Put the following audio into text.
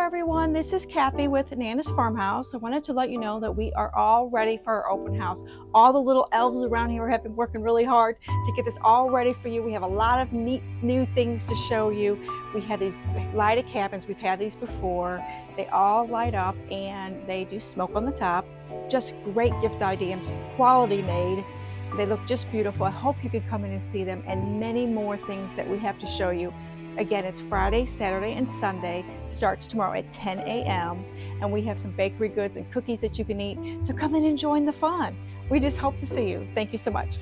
everyone, this is Kathy with Nana's Farmhouse. I wanted to let you know that we are all ready for our open house. All the little elves around here have been working really hard to get this all ready for you. We have a lot of neat new things to show you. We have these lighted cabins. We've had these before. They all light up and they do smoke on the top. Just great gift ideas, quality made. They look just beautiful. I hope you could come in and see them, and many more things that we have to show you. Again, it's Friday, Saturday, and Sunday. Starts tomorrow at 10 a.m. And we have some bakery goods and cookies that you can eat. So come in and join the fun. We just hope to see you. Thank you so much.